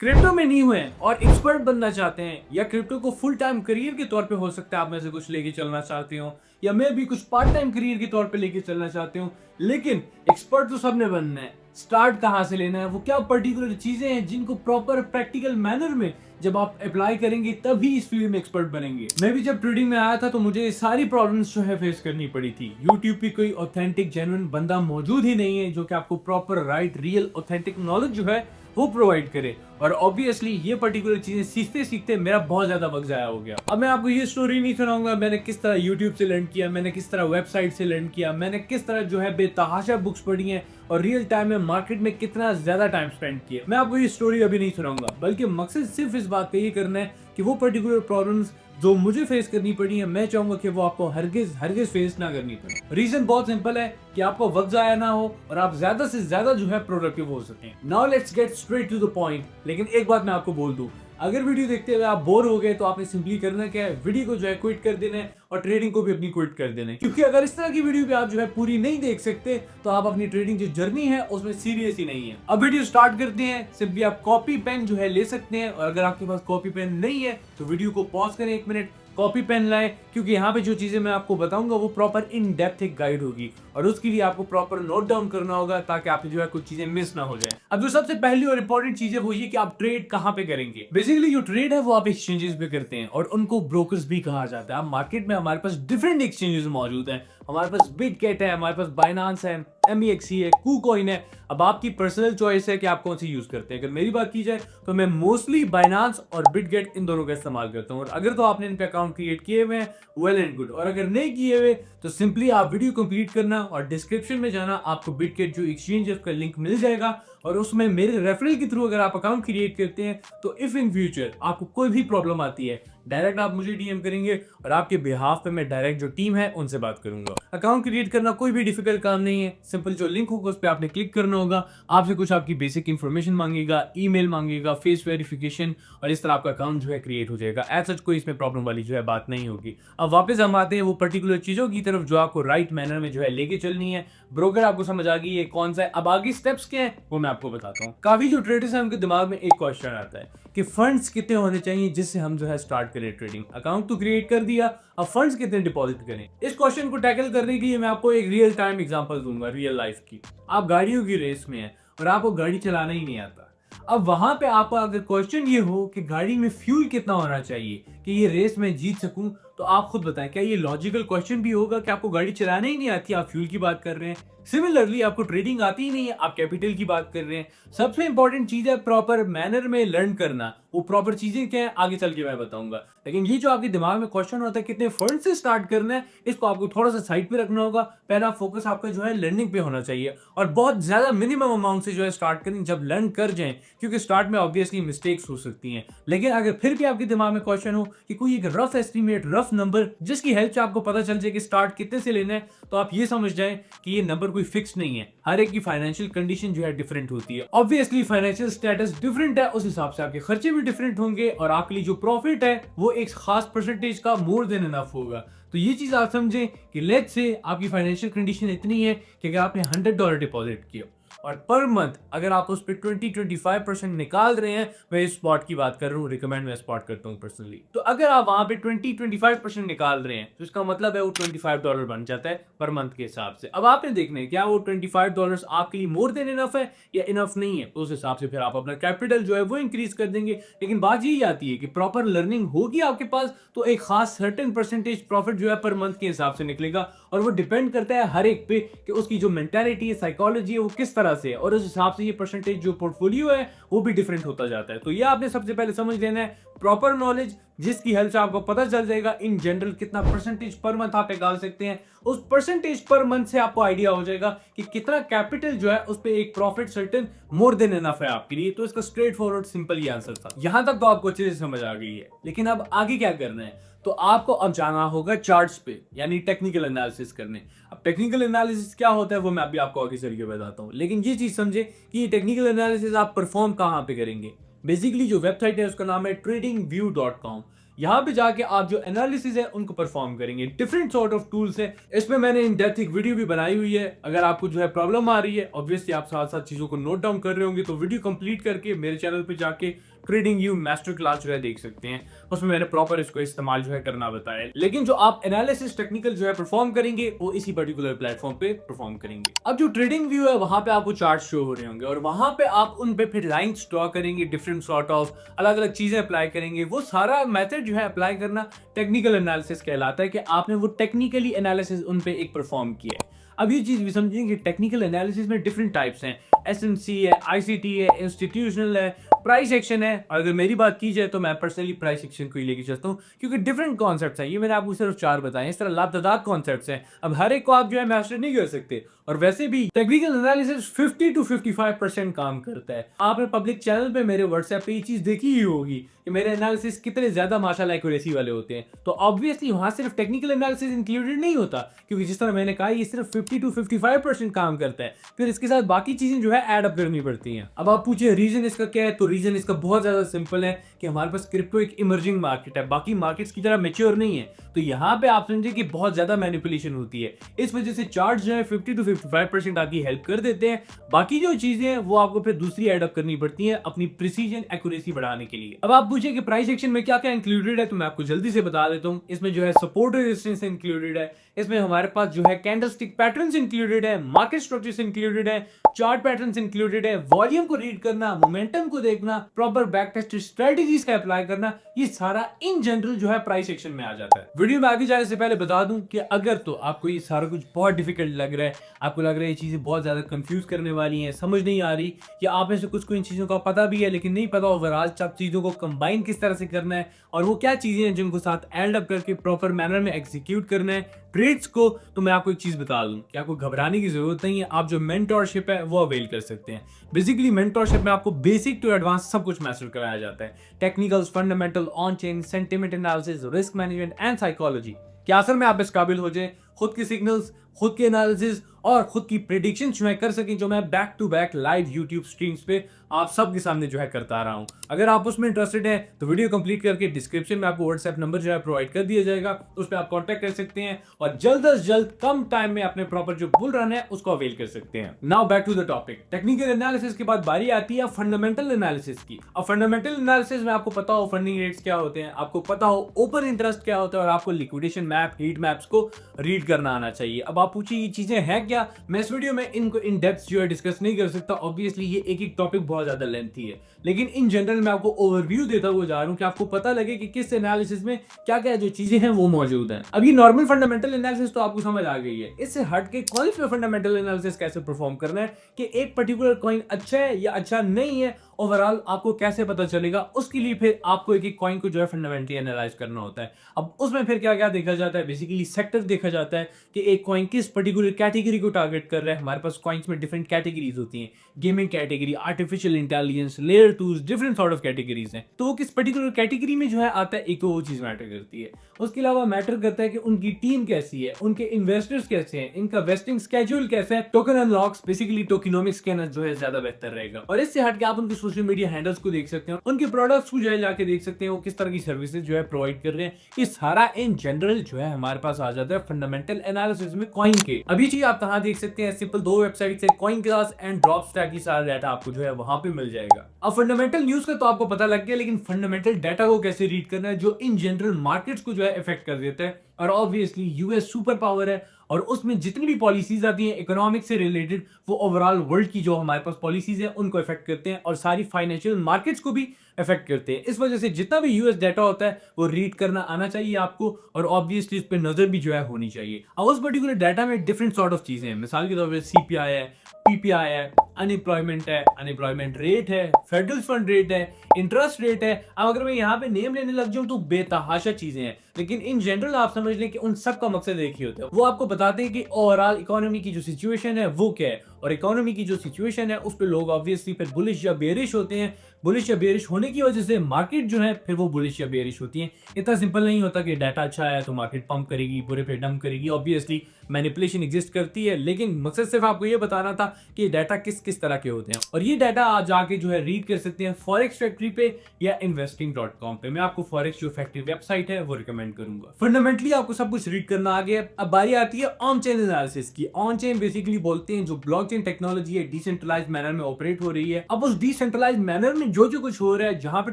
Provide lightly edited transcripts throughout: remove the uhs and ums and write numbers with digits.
Crypto में नहीं हुए और एक्सपर्ट बनना चाहते हैं या क्रिप्टो को फुल टाइम करियर के तौर पे हो सकता है आप में से कुछ लेके चलना चाहते हो या मैं भी कुछ पार्ट टाइम करियर के तौर पे लेके चलना चाहते हूँ, लेकिन एक्सपर्ट तो सबने बनना है। स्टार्ट कहाँ से लेना है, वो क्या पर्टिकुलर चीजें हैं जिनको प्रॉपर प्रैक्टिकल मैनर में जब आप अप्लाई करेंगे तभी इस फील्ड में एक्सपर्ट बनेंगे। मैं भी जब ट्रेडिंग में आया था तो मुझे सारी प्रॉब्लम्स जो है फेस करनी पड़ी थी। यूट्यूब पे कोई ऑथेंटिक जेन्युइन बंदा मौजूद ही नहीं है जो कि आपको proper right real authentic knowledge जो है वो प्रोवाइड करे। और ऑब्वियसली ये पर्टिकुलर चीजें सीखते सीखते मेरा बहुत ज्यादा वक्त जाया हो गया। अब मैं आपको ये स्टोरी नहीं सुनाऊंगा मैंने किस तरह यूट्यूब से लर्न किया, मैंने किस तरह वेबसाइट से लर्न किया, मैंने किस तरह जो है बेतहाशा बुक्स पढ़ी हैं और रियल टाइम में मार्केट में कितना ज्यादा टाइम स्पेंड किया। मैं आपको ये स्टोरी अभी नहीं सुनाऊंगा, बल्कि मकसद सिर्फ इस बात का ये करना है कि वो पर्टिकुलर प्रॉब्लम्स जो मुझे फेस करनी पड़ी है मैं चाहूंगा कि वो आपको हरगिज हरगिज फेस ना करनी पड़े। रीजन बहुत सिंपल है कि आपको वक्त जाया ना हो और आप ज्यादा से ज्यादा जो है प्रोडक्टिव हो सकें। Now let's get straight to the point. लेकिन एक बात मैं आपको बोल दूं, अगर वीडियो देखते हुए आप बोर हो गए तो आपने सिंपली करना क्या है, वीडियो को जो है क्विट कर देना है और ट्रेडिंग को भी अपनी क्विट कर देना है। क्योंकि अगर इस तरह की वीडियो भी आप जो है पूरी नहीं देख सकते तो आप अपनी ट्रेडिंग जो जर्नी है उसमें सीरियस ही नहीं है। अब वीडियो स्टार्ट करते हैं। सिंपली आप कॉपी पेन जो है ले सकते हैं और अगर आपके पास कॉपी पेन नहीं है तो वीडियो को पॉज करें 1 मिनट, कॉपी पेन लाएं, क्योंकि यहाँ पे जो चीजें मैं आपको बताऊंगा वो प्रॉपर इन डेप्थ एक गाइड होगी और उसके लिए आपको प्रॉपर नोट डाउन करना होगा ताकि आपकी जो है कुछ चीजें मिस ना हो जाए। अब जो सबसे पहली और इंपॉर्टेंट चीज है वो ये कि आप ट्रेड कहाँ पे करेंगे। बेसिकली जो ट्रेड है वो आप एक्सचेंजेस पे करते हैं और उनको ब्रोकर्स भी कहा जाता है। अब मार्केट में हमारे पास डिफरेंट एक्सचेंजेस मौजूद हैं। हमारे पास बिटगेट है, हमारे पास बाइनांस है, MEXC है, KuCoin है। अब आपकी पर्सनल चॉइस है कि आप कौन सी यूज करते हैं। अगर मेरी बात की जाए तो मैं मोस्टली बाइनांस और बिटगेट इन दोनों का इस्तेमाल करता हूँ। और अगर तो आपने इन पे अकाउंट क्रिएट किए हुए हैं वेल एंड गुड, और अगर नहीं किए हुए तो सिंपली आप वीडियो कंप्लीट करना और डिस्क्रिप्शन में जाना, आपको बिटगेट जो एक्सचेंज है उसका लिंक मिल जाएगा और उसमें मेरे रेफरल के थ्रू अगर आप अकाउंट क्रिएट करते हैं तो इफ इन फ्यूचर आपको कोई भी प्रॉब्लम आती है डायरेक्ट आप मुझे डीएम करेंगे और आपके बिहाफ पे मैं डायरेक्ट जो टीम है उनसे बात करूंगा। अकाउंट क्रिएट करना कोई भी डिफिकल्ट काम नहीं है। सिंपल जो लिंक होगा उस पर आपने क्लिक करना होगा, आपसे कुछ आपकी बेसिक इंफॉर्मेशन मांगेगा, ईमेल मांगेगा, फेस वेरिफिकेशन, और इस तरह आपका अकाउंट जो है क्रिएट हो जाएगा। एज सच कोई इसमें प्रॉब्लम वाली जो है बात नहीं होगी। अब वापस हम आते हैं वो पर्टिकुलर चीजों की तरफ जो आपको राइट मैनर में जो है लेके चलनी है। ब्रोकर आपको समझ आ गई है कौन सा है। अब आगे स्टेप्स क्या है वो मैं आपको बताता हूँ। काफी जो ट्रेडर्स हैं उनके दिमाग में एक क्वेश्चन आता है कि फंड्स कितने होने चाहिए जिससे हम जो है स्टार्ट करें ट्रेडिंग। अकाउंट तो क्रिएट कर दिया, अब फंड्स कितने डिपॉजिट करें। इस क्वेश्चन को टैकल करने के लिए मैं आपको एक रियल टाइम एग्जांपल दूंगा रियल लाइफ की। आप गाड़ियों की रेस में हैं और आपको गाड़ी चलाना ही नहीं आता। अब वहां पे आपका अगर क्वेश्चन ये हो कि गाड़ी में फ्यूल कितना होना चाहिए कि ये रेस में जीत सकूं, तो आप खुद बताएं क्या ये लॉजिकल क्वेश्चन भी होगा कि आपको गाड़ी चलाना ही नहीं आती, आप फ्यूल की बात कर रहे हैं। सिमिलरली आपको ट्रेडिंग आती ही नहीं है, आप कैपिटल की बात कर रहे हैं। सबसे इंपॉर्टेंट चीज है प्रॉपर मैनर में लर्न करना। वो प्रॉपर चीजें क्या है आगे चल के मैं बताऊंगा। लेकिन ये जो आपके दिमाग में क्वेश्चन होता है कितने फंड से स्टार्ट करना है, इसको आपको थोड़ा सा साइड पे रखना होगा। पहला फोकस आपका जो है लर्निंग पे होना चाहिए और बहुत ज्यादा मिनिमम अमाउंट से जो है स्टार्ट करें जब लर्न कर जाएं, क्योंकि स्टार्ट में ऑब्वियसली मिस्टेक्स हो सकती हैं। लेकिन अगर फिर भी आपके दिमाग में क्वेश्चन हो कि कोई एक रफ एस्टिमेट, रफ नंबर जिसकी हेल्प से आपको पता चल जाए कि स्टार्ट कितने से लेना है, तो आप ये समझ जाएं कि ये नंबर कोई फिक्स नहीं है। हर एक की फाइनेंशियल कंडीशन जो है डिफरेंट होती है। ऑब्वियसली फाइनेंशियल स्टेटस डिफरेंट है, उस हिसाब से आपके खर्चे भी डिफरेंट होंगे और आपके लिए जो प्रॉफिट है वो एक खास परसेंटेज का मोर देन इनफ होगा। तो ये चीज आप समझें कि लेट्स से आपकी फाइनेंशियल कंडीशन इतनी है कि अगर आपने $100 डिपॉजिट किया और पर मंथ अगर आप उस पर 20-25% निकाल रहे हैं, मैं इस स्पॉट की बात कर रहा हूँ, रिकमेंड मैं स्पॉट करता हूँ पर्सनली। तो अगर आप वहां पे 20-25% निकाल रहे हैं तो इसका मतलब है वो $25 बन जाता है पर मंथ के हिसाब से। अब आपने देखना है क्या वो $25 आपके लिए मोर देन इनफ है या इनफ नहीं है। तो उस हिसाब से फिर आप अपना कैपिटल जो है वो इंक्रीज कर देंगे। लेकिन बात यही आती है कि प्रॉपर लर्निंग होगी आपके पास तो एक खास सर्टेन परसेंटेज प्रॉफिट जो है पर मंथ के हिसाब से निकलेगा और वो डिपेंड करता है हर एक पे कि उसकी जो मेंटालिटी है, साइकोलॉजी है, वो किस तरह से है और उस हिसाब से ये परसेंटेज जो पोर्टफोलियो है वो भी डिफरेंट होता जाता है। तो ये आपने सबसे पहले समझ लेना है प्रॉपर नॉलेज जिसकी हेल्प से आपको पता चल जाएगा इन जनरल कितना परसेंटेज पर मंथ आप निकाल सकते हैं। उस परसेंटेज पर मंथ से आपको आइडिया हो जाएगा कि कितना कैपिटल जो है उस पे एक profit certain more than enough है आपके लिए। तो इसका स्ट्रेट फॉरवर्ड सिंपल ही आंसर था। यहां तक तो आपको अच्छे से समझ आ गई है। लेकिन अब आगे क्या करना है, तो आपको अब जाना होगा चार्ट्स पे, यानी टेक्निकल एनालिसिस करने। अब टेक्निकल एनालिसिस क्या होता है वो मैं अभी आपको आगे चल के बताता हूँ। लेकिन ये चीज समझे कि ये टेक्निकल एनालिसिस आप परफॉर्म कहाँ पे करेंगे। बेसिकली जो वेबसाइट है उसका नाम है tradingview.com। यहाँ पे जाके आप जो एनालिसिस है उनको परफॉर्म करेंगे। डिफरेंट सॉर्ट ऑफ टूल्स है, इसमें मैंने इन डेप्थ एक वीडियो भी बनाई हुई है। अगर आपको जो है प्रॉब्लम आ रही है, ऑब्वियसली आप साथ साथ चीजों को नोट डाउन कर रहे होंगे, तो वीडियो कंप्लीट करके मेरे चैनल पे जाके ट्रेडिंग यू मास्टर क्लास जो है देख सकते हैं। उसमें मैंने प्रॉपर इसको इस्तेमाल जो है करना बताया है। लेकिन जो आप एनालिसिस टेक्निकल जो है परफॉर्म करेंगे वो इसी पर्टिकुलर प्लेटफॉर्म पे परफॉर्म करेंगे। अब जो ट्रेडिंग व्यू है वहां पे आपको चार्ट शो हो रहे होंगे और वहां पे आप उन पे फिर लाइंस ड्रॉ करेंगे, डिफरेंट सॉर्ट ऑफ अलग अलग चीजें अप्लाई करेंगे। वो सारा मेथड जो है अप्लाई करना टेक्निकल एनालिसिस कहलाता है, कि आपने वो टेक्निकली एनालिसिस उन पे एक परफॉर्म किया है। अब ये चीज भी समझेंगे कि टेक्निकल एनालिसिस में डिफरेंट टाइप्स हैं। एसएमसी है, आईसीटी है, इंस्टीट्यूशनल है, प्राइस एक्शन है। और अगर मेरी बात की जाए तो मैं पर्सनली प्राइस एक्शन को ही लेके चलता हूँ, क्योंकि डिफरेंट कॉन्सेप्ट्स हैं। ये मैंने आपको सिर्फ 4 बताए, इस तरह लातादार कॉन्सेप्ट्स हैं। अब हर एक को आप जो है मास्टर नहीं कर सकते। और वैसे भी टेक्निकल एनालिसिस 50 to 55% काम करता है। आपने पब्लिक चैनल पे मेरे व्हाट्सएप पे ये चीज देखी ही होगी कि मेरे एनालिसिस कितने ज्यादा माशाल्लाह एक्यूरेसी वाले होते हैं। तो ऑब्वियसली वहां सिर्फ टेक्निकल एनालिसिस इंक्लूडेड नहीं होता, क्योंकि जिस तरह मैंने कहा ये सिर्फ 50 to 55% काम करता है। फिर इसके साथ बाकी चीजें जो है ऐड अप करनी पड़ती हैं। अब आप पूछे रीजन इसका क्या है, तो रीजन इसका बहुत ज्यादा सिंपल है कि हमारे पास क्रिप्टो एक इमर्जिंग मार्केट है, बाकी मार्केट्स की तरह मेच्योर नहीं है। तो यहाँ पे आप समझे कि बहुत ज्यादा मैनिपुलेशन होती है। इस वजह से चार्ट जो है 50 to 55% आपकी हेल्प कर देते हैं। बाकी जो चीजें हैं वो आपको फिर दूसरी एड अप करनी पड़ती हैं अपनी प्रिसीजन एक्यूरेसी बढ़ाने के लिए। अब आप पूछे कि प्राइस एक्शन में क्या क्या इंक्लूडेड है, तो मैं आपको जल्दी से बता देता हूँ। इसमें जो है सपोर्ट रेजिस्टेंस इंक्लूडेड है, इसमें हमारे पास जो है कैंडलस्टिक पैटर्न्स इंक्लूडेड है, मार्केट स्ट्रक्चर्स इंक्लूडेड है, चार्ट पैटर्न्स इंक्लूडेड है, वॉल्यूम को रीड करना, मोमेंटम को देखना, प्रॉपर बैक टेस्ट स्ट्रेटजीज का अप्लाई करना, ये सारा इन जनरल जो है प्राइस एक्शन में आ जाता है। वीडियो में आगे जाने से पहले बता दूं कि अगर तो आपको ये सारा कुछ बहुत डिफिकल्ट लग रहा है, आपको लग रहा है ये चीजें बहुत ज्यादा कंफ्यूज करने वाली हैं, समझ नहीं आ रही, या आप में से कुछ को इन चीजों का पता भी है लेकिन नहीं पता ओवरऑल सब चीजों को कंबाइन किस तरह से करना है और वो क्या चीजें हैं जिनको साथ एंड अप करके प्रॉपर मैनर में एग्जीक्यूट करना है ट्रेड्स को, तो मैं आपको एक चीज बता दूं कि आपको घबराने की जरूरत नहीं है। आप जो मेंटोरशिप है वो अवेल कर सकते हैं। बेसिकली मेंटोरशिप में आपको बेसिक टू एडवांस सब कुछ मास्टर कराया जाता है। Technicals, fundamental, on chain, sentiment analysis, risk management and psychology. क्या असल में आप इस काबिल हो जाए खुद के सिग्नल्स, खुद के एनालिसिस और खुद की प्रेडिक्शन जो है कर सकें, जो मैं back to back live YouTube streams पे आप सबके सामने जो है करता रहा हूं। अगर आप उसमें इंटरेस्टेड हैं तो वीडियो कंप्लीट करके डिस्क्रिप्शन में आपको व्हाट्सएप नंबर जो है प्रोवाइड कर दिया जाएगा, उस पर आप कांटेक्ट कर सकते हैं और जल्द से जल्द कम टाइम में अपने प्रॉपर जो बुल रन है उसको अवेल कर सकते हैं। Now back to the topic. Technical analysis के बाद बारी आती है फंडामेंटल एनालिसिस की। अब फंडामेंटल एनालिसिस में आपको पता हो फंडिंग रेट्स क्या होते हैं, आपको पता हो ओपन इंटरेस्ट क्या होता है और आपको लिक्विडेशन मैप, हीट मैप्स को रीड करना आना चाहिए। अब आप पूछिए ये चीजें हैं क्या, मैं इस वीडियो में इनको इन डेप्थ जो है डिस्कस नहीं कर सकता। ऑब्वियसली ये एक एक टॉपिक बहुत ज्यादा लेंथी है, लेकिन इन जनरल मैं आपको ओवरव्यू देता हुआ जा रहा हूं कि आपको पता लगे कि किस एनालिसिस में क्या क्या जो चीजें हैं वो मौजूद हैं। अब ये नॉर्मल फंडामेंटल एनालिसिस तो आपको समझ आ गई है। इससे हट के कॉइन्स में फंडामेंटल एनालिसिस कैसे परफॉर्म करना है कि एक पर्टिकुलर कॉइन अच्छा है या अच्छा नहीं है, ओवरऑल आपको कैसे पता चलेगा, उसके लिए फिर आपको एक एक कॉइन को जो है फंडामेंटली एनालाइज करना होता है। अब उसमें फिर क्या क्या देखा जाता है, बेसिकली सेक्टर देखा जाता है कि एक कॉइन किस पर्टिकुलर कैटेगरी को टारगेट कर रहा है। हमारे पास कॉइन्स में डिफरेंट कैटेगरीज होती हैं, gaming category, artificial intelligence, layer 2, different sort of categories हैं। तो वो किस पर्टिकुलर कैटेगरी में जो है आता है, एक तो वो चीज मैटर करती है। उसके अलावा मैटर करता है कि उनकी टीम कैसी है, उनके इन्वेस्टर्स कैसे हैं, इनका वेस्टिंग स्केड्यूल कैसा है, टोकन अनलॉक्स, बेसिकली टोकेनोमिक्स कहना जो है ज्यादा बेहतर रहेगा। और इससे हट के आप उनके सोशल मीडिया हैंडल्स को देख सकते हैं, उनके प्रोडक्ट्स को जो है जाके देख सकते हैं, वो किस तरह की सर्विसेज जो है प्रोवाइड कर रहे हैं। ये सारा इन जनरल जो है हमारे पास आ जाता है फंडामेंटल एनालिसिस में कॉइन के। अभी चीज आप कहां देख सकते हैं, सिंपल 2 वेबसाइट से coin class and drop stack की सारा डाटा आपको जो है वहां पे मिल जाएगा। अब फंडामेंटल न्यूज का तो आपको पता लग गया, लेकिन फंडामेंटल डाटा को कैसे रीड करना है जो इन जनरल मार्केट्स को जो है इफेक्ट कर देता है। और ऑब्वियसली यूएस सुपर पावर है और उसमें जितनी भी पॉलिसीज आती हैं इकोनॉमिक्स से रिलेटेड, वो ओवरऑल वर्ल्ड की जो हमारे पास पॉलिसीज हैं उनको इफेक्ट करते हैं और सारी फाइनेंशियल मार्केट्स को भी इफेक्ट करते हैं। इस वजह से जितना भी यूएस डाटा होता है वो रीड करना आना चाहिए आपको और ऑब्वियसली इस पर नजर भी जो है होनी चाहिए। अब उस पर्टिकुलर डाटा में डिफरेंट सॉर्ट ऑफ चीजें हैं, मिसाल के तौर पर सीपीआई है, पीपीआई है, अनएम्प्लॉयमेंट है, अनएम्प्लॉयमेंट रेट है, फेडरल फंड रेट है, इंटरेस्ट रेट है। अब अगर मैं यहाँ पे नेम लेने लग जाऊं तो बेतहाशा चीजें हैं, लेकिन इन जनरल आप समझ लें कि उन सब का मकसद एक ही होता है। वो आपको बताते हैं कि ओवरऑल इकोनॉमी की जो सिचुएशन है वो क्या है, और इकोनॉमी की जो सिचुएशन है उस पर लोग ऑब्वियसली फिर बुलिश या बेरिश होते हैं। बुलिश या बेरिश होने की वजह से मार्केट जो है फिर वो बुलिश या बेरिश होती है। इतना सिंपल नहीं होता कि डाटा अच्छा है तो मार्केट पंप करेगी, बुरे पे डंप करेगी। ऑब्वियसली मैनिपुलेशन एग्जिस्ट करती है, लेकिन मकसद सिर्फ आपको ये बताना था कि डाटा किस किस तरह के होते हैं, और ये डाटा आप जाके जो है रीड कर सकते हैं फॉरेक्स फैक्ट्री पे या investing.com पे। मैं आपको फॉरेक्स जो फैक्ट्री वेबसाइट है वो रिकमेंड करूंगा। फंडामेंटली आपको सब कुछ रीड करना आ गया। अब बारी आती है ऑन चेन एनालिसिस की। ऑन चेन बेसिकली बोलते हैं जो ब्लॉकचेन टेक्नोलॉजी है डिसेंट्रलाइज्ड मैनर में ऑपरेट हो रही है। अब उस डिसेंट्रलाइज्ड मैनर में जो जो कुछ हो रहा है, जहां पे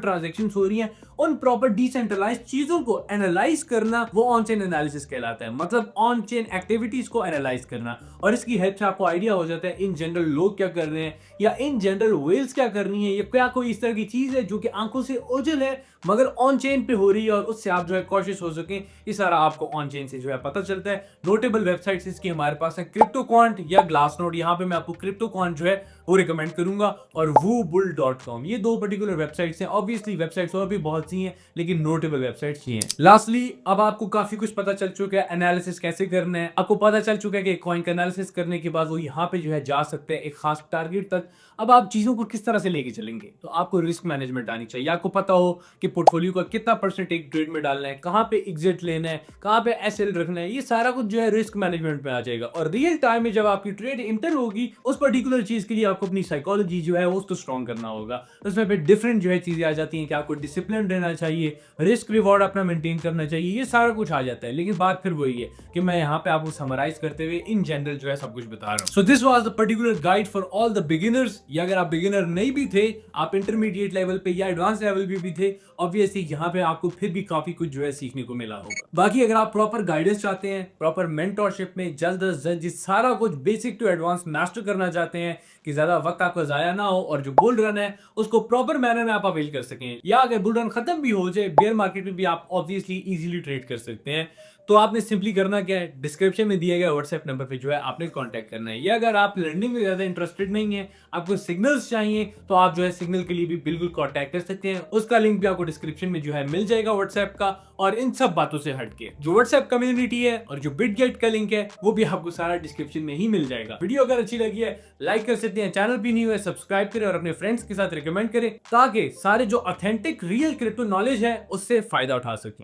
ट्रांजैक्शन हो रही है, उन प्रॉपर डिसेंट्रलाइज्ड चीजों को एनालाइज करना वो ऑन चेन एनालिसिस कहलाता है। मतलब ऑन चेन एक्टिविटीज को एनालाइज करना, और इसकी हेल्प से आपको आइडिया हो जाता है इन जनरल लोग क्या कर रहे हैं, या इन जनरल वेल्स क्या करनी है, या क्या कोई इस तरह की चीज है जो कि आंखों से ओझल है मगर ऑन चेन पे हो रही है, और उससे आप जो है कॉशियस हो सकें। ये सारा आपको ऑन चेन से जो है पता चलता है। नोटेबल वेबसाइट्स इसकी हमारे पास है क्रिप्टोक्वांट या ग्लासनोड। यहाँ पे मैं आपको क्रिप्टोक्वांट जो है वो रिकमेंड करूंगा, और woobull.com। ये दो पर्टिकुलर वेबसाइट्स हैं। ऑब्वियसली वेबसाइट्स और भी बहुत सी हैं, लेकिन नोटेबल वेबसाइट्स ही हैं। लास्टली अब आपको काफी कुछ पता चल चुका है एनालिसिस कैसे करना है। आपको पता चल चुका है कि कॉइन का एनालिसिस करने के बाद वो यहाँ पे जो है जा सकते हैं एक खास टारगेट तक। अब आप चीजों को किस तरह से लेके चलेंगे, तो आपको रिस्क मैनेजमेंट आनी चाहिए। आपको पता हो कि पोर्टफोलियो का कितना परसेंट एक ट्रेड में डालना है, कहाँ पे एग्जिट लेना है, कहाँ पे एसएल रखना है, ये सारा कुछ जो है रिस्क मैनेजमेंट में आ जाएगा। और रियल टाइम में जब आपकी ट्रेड इंटर होगी उस पर्टिकुलर चीज के लिए आपको अपनी साइकोलॉजी जो है उसको स्ट्रॉन्ग करना होगा। उसमें फिर डिफरेंट जो है चीजें आ जाती हैं कि आपको डिसिप्लिन रहना चाहिए, रिस्क रिवॉर्ड अपना मेंटेन करना चाहिए, ये सारा कुछ आ जाता है। लेकिन बात फिर वही है कि मैं यहाँ पे आपको समराइज करते हुए इन जनरल जो है सब कुछ बता रहा हूँ। So this was the particular guide for all the beginners. या अगर आप बिगिनर नहीं भी थे, आप इंटरमीडिएट लेवल पे या एडवांस लेवल पे भी थे, ऑब्वियसली यहाँ पे आपको फिर भी काफी कुछ जो है सीखने को मिला होगा। बाकी अगर आप प्रॉपर गाइडेंस चाहते हैं, प्रॉपर मेंटरशिप में जल्द अज जल्द जिस सारा कुछ बेसिक टू एडवांस मास्टर करना चाहते हैं कि ज्यादा वक्त आपका जाया ना हो और जो बुल रन है उसको प्रॉपर मैनर में आप अवेल कर सकें, या अगर बुल रन खत्म भी हो जाए बेयर मार्केट में भी आप ऑब्वियसली इजीली ट्रेड कर सकते हैं, तो आपने सिंपली करना क्या है, डिस्क्रिप्शन में दिए गए व्हाट्सएप नंबर पे जो है आपने कांटेक्ट करना है। या अगर आप लर्निंग में ज्यादा इंटरेस्टेड नहीं है, आपको सिग्नल्स चाहिए, तो आप जो है सिग्नल के लिए भी बिल्कुल कांटेक्ट कर सकते हैं। उसका लिंक भी आपको डिस्क्रिप्शन में जो है मिल जाएगा व्हाट्सएप का। और इन सब बातों से हटके जो व्हाट्सएप कम्युनिटी है और जो बिटगेट का लिंक है वो भी आपको सारा डिस्क्रिप्शन में ही मिल जाएगा। वीडियो अगर अच्छी लगी है लाइक कर सकते हैं, चैनल भी नहीं हुआ सब्सक्राइब करें और अपने फ्रेंड्स के साथ रिकमेंड करें, ताकि सारे जो ऑथेंटिक रियल क्रिप्टो नॉलेज है उससे फायदा उठा सकें।